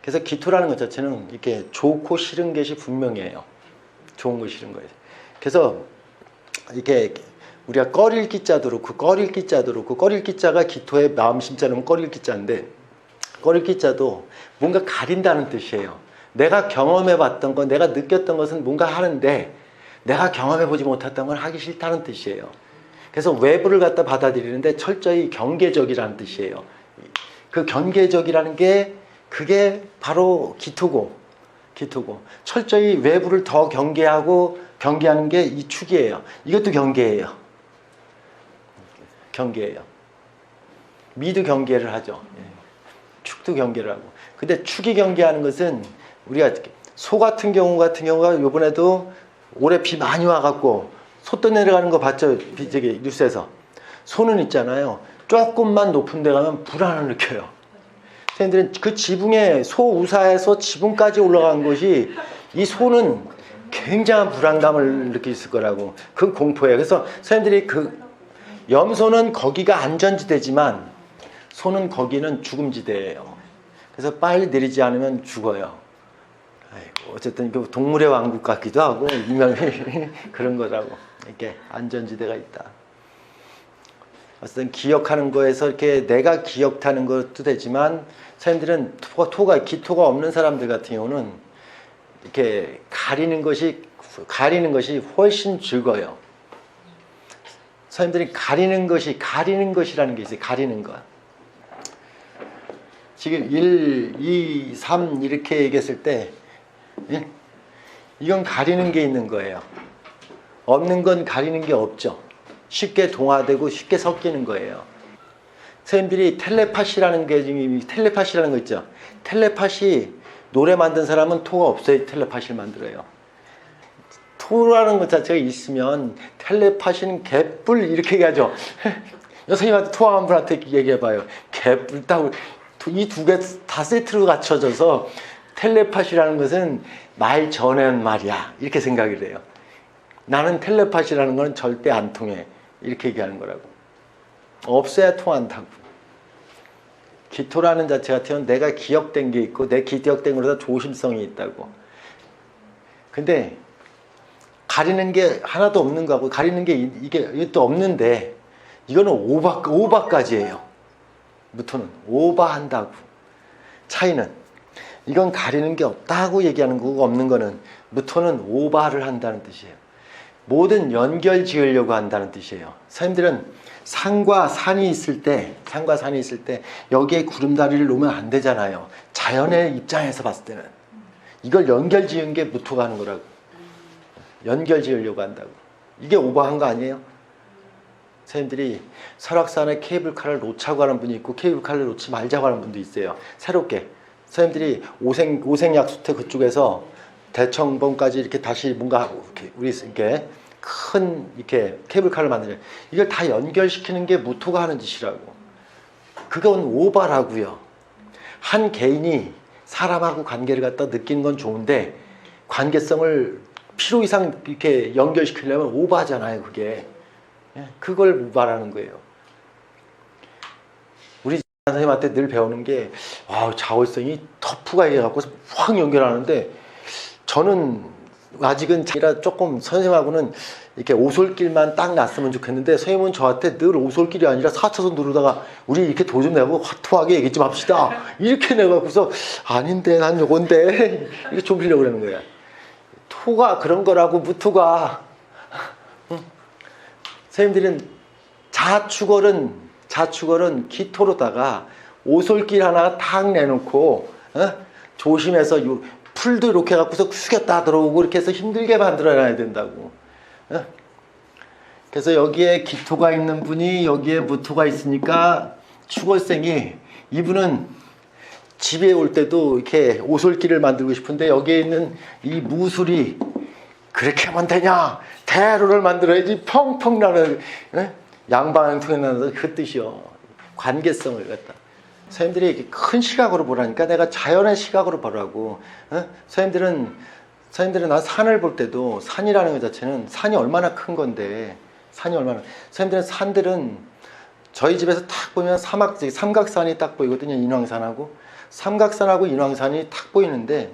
그래서 기토라는 것 자체는 이렇게 좋고 싫은 것이 분명해요. 좋은 거 싫은 거예요. 그래서 이렇게 우리가 꺼릴 기자도 그렇고 꺼릴 기자도 그렇고 꺼릴 기자가 기토의 마음 심자는 꺼릴 기자인데 꺼릴 기자도 뭔가 가린다는 뜻이에요. 내가 경험해 봤던 것, 내가 느꼈던 것은 뭔가 하는데 내가 경험해 보지 못했던 건 하기 싫다는 뜻이에요. 그래서 외부를 갖다 받아들이는데 철저히 경계적이라는 뜻이에요. 그 경계적이라는 게 그게 바로 기토고 철저히 외부를 더 경계하는 게 이 축이에요. 이것도 경계예요. 미도 경계를 하죠. 축도 경계를 하고. 근데 축이 경계하는 것은 우리가 소 같은 경우가 요번에도 올해 비 많이 와갖고 소 떠내려가는 거 봤죠? 저기 뉴스에서. 소는 있잖아요. 조금만 높은 데 가면 불안을 느껴요. 선생님들은 그 지붕에 소 우사에서 지붕까지 올라간 것이 이 소는 굉장한 불안감을 느낄 거라고. 그 공포예요. 그래서 선생님들이 염소는 거기가 안전지대지만 소는 거기는 죽음지대예요. 그래서 빨리 내리지 않으면 죽어요. 아이고, 어쨌든 동물의 왕국 같기도 하고 유명히 그런 거라고. 이렇게 안전지대가 있다. 어쨌든 기억하는 거에서 이렇게 내가 기억하는 것도 되지만 선생님들은 기토가 없는 사람들 같은 경우는 이렇게 가리는 것이 훨씬 즐거워요. 선생님들이 가리는 것이라는 게 있어요. 가리는 것. 지금 1, 2, 3 이렇게 얘기했을 때 이건 가리는 게 있는 거예요. 없는 건 가리는 게 없죠. 쉽게 동화되고 쉽게 섞이는 거예요. 선생님들이 텔레파시라는 거 있죠. 텔레파시 노래 만든 사람은 토가 없어야 텔레파시를 만들어요. 토라는 것 자체가 있으면 텔레파시는 개뿔 이렇게 얘기하죠. 선생님한테 토한 분한테 얘기해봐요. 개뿔 따고 이 두 개 다 세트로 갖춰져서 텔레파시라는 것은 말 전에는 말이야 이렇게 생각이 돼요. 나는 텔레파시라는 건 절대 안 통해 이렇게 얘기하는 거라고. 없어야 통한다고. 기토라는 자체 같은 경우는 내가 기억된 게 있고 내 기억된 거보다 조심성이 있다고. 근데 가리는 게 하나도 없는 거하고 가리는 게 이것도 없는데 이거는 오바까지예요. 무토는 오바한다고. 차이는 이건 가리는 게 없다고 얘기하는 거고 없는 거는 무토는 오바를 한다는 뜻이에요. 모든 연결 지으려고 한다는 뜻이에요. 선생님들은 산과 산이 있을 때 여기에 구름다리를 놓으면 안 되잖아요. 자연의 입장에서 봤을 때는 이걸 연결 지은 게 무토가 하는 거라고. 연결 지으려고 한다고. 이게 오버한 거 아니에요? 선생님들이 설악산에 케이블카를 놓자고 하는 분이 있고 케이블카를 놓지 말자고 하는 분도 있어요. 새롭게 선생님들이 오색약수터 그쪽에서 대청봉까지 이렇게 다시 뭔가 우리 이렇게 큰 이렇게 케이블카를 만들어요. 이걸 다 연결시키는 게 무토가 하는 짓이라고. 그건 오바라고요. 한 개인이 사람하고 관계를 갖다 느끼는 건 좋은데 관계성을 필요 이상 이렇게 연결시키려면 오바잖아요. 그게. 그걸 말하는 거예요. 우리 선생님한테 늘 배우는 게 자월성이 터프가 해갖고 확 연결하는데 저는 아직은 제가 조금 선생님하고는 이렇게 오솔길만 딱 났으면 좋겠는데 선생님은 저한테 늘 오솔길이 아니라 4차선 누르다가 우리 이렇게 도 좀 내고 화투하게 얘기 좀 합시다 이렇게 내갖고서 아닌데 난 요건데 이렇게 좁히려고 그러는 거야. 토가 그런 거라고. 무토가 선생님들은 자축월은 기토로다가 오솔길 하나 탁 내놓고 조심해서 풀도 이렇게 해갖고서 숙였다 들어오고 이렇게 해서 힘들게 만들어놔야 된다고. 그래서 여기에 기토가 있는 분이 여기에 무토가 있으니까 축월생이 이분은 집에 올 때도 이렇게 오솔길을 만들고 싶은데 여기에 있는 이 무술이 그렇게 하면 되냐? 대로를 만들어야지 펑펑 나는 양방향 통해 나는 그 뜻이요. 관계성을 갖다. 선생님들이 큰 시각으로 보라니까 내가 자연의 시각으로 보라고. 선생님들은 난 산을 볼 때도 산이라는 것 자체는 산이 얼마나 큰 건데 선생님들은 산들은 저희 집에서 딱 보면 삼각산이 딱 보이거든요. 인왕산하고 삼각산하고 인왕산이 딱 보이는데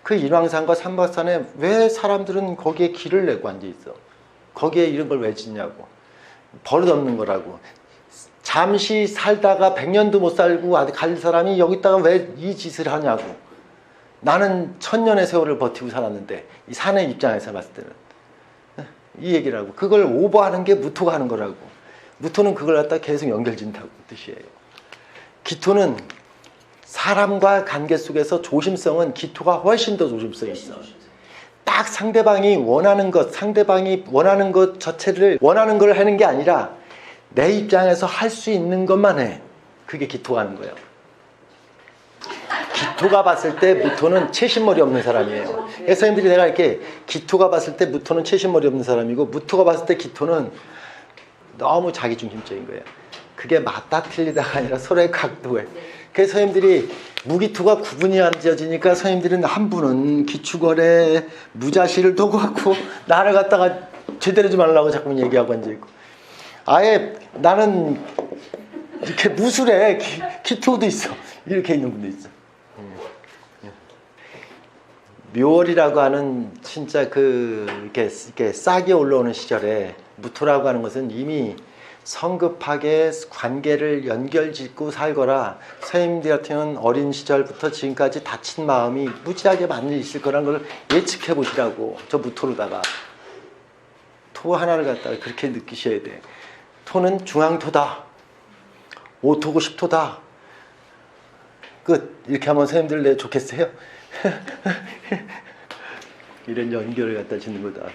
그 인왕산과 삼각산에 왜 사람들은 거기에 길을 내고 앉아 있어? 거기에 이런 걸 왜 짓냐고. 버릇없는 거라고. 잠시 살다가 100년도 못 살고 갈 사람이 여기다가 왜 이 짓을 하냐고. 나는 1000년의 세월을 버티고 살았는데 이 산의 입장에서 봤을 때는 이 얘기를 하고, 그걸 오버하는 게 무토가 하는 거라고. 무토는 그걸 갖다 계속 연결짓는다고 뜻이에요. 기토는 사람과 관계 속에서 조심성은 기토가 훨씬 더 조심성이 있어. 딱 상대방이 원하는 것 자체를 원하는 걸 하는 게 아니라 내 입장에서 할 수 있는 것만 해. 그게 기토가 하는 거예요. 기토가 봤을 때 무토는 채신머리 없는 사람이에요. 선생님들이 내가 이렇게 기토가 봤을 때 무토는 채신머리 없는 사람이고, 무토가 봤을 때 기토는 너무 자기중심적인 거예요. 그게 맞다 틀리다가 아니라 서로의 각도에. 그래서 선생님들이 무기토가 구분이 안 지어지니까 선생님들은 한 분은 기축월에 무자실을 두고 갖고 나를 갖다가 제대로 좀 하려고 자꾸 얘기하고 앉아있고, 아예 나는 이렇게 무술에 기토도 있어 이렇게 있는 분도 있어. 묘월이라고 하는 진짜 이렇게 싹이 올라오는 시절에 무토라고 하는 것은 이미 성급하게 관계를 연결짓고 살거라, 선생님들 같은 경우는 어린 시절부터 지금까지 다친 마음이 무지하게 많이 있을 거라는 걸 예측해 보시라고. 저 무토로다가 토 하나를 갖다가 그렇게 느끼셔야 돼. 토는 중앙토다, 5토고 10토다, 끝. 이렇게 하면 선생님들 내 좋겠어요? 이런 연결을 갖다 짓는 거다.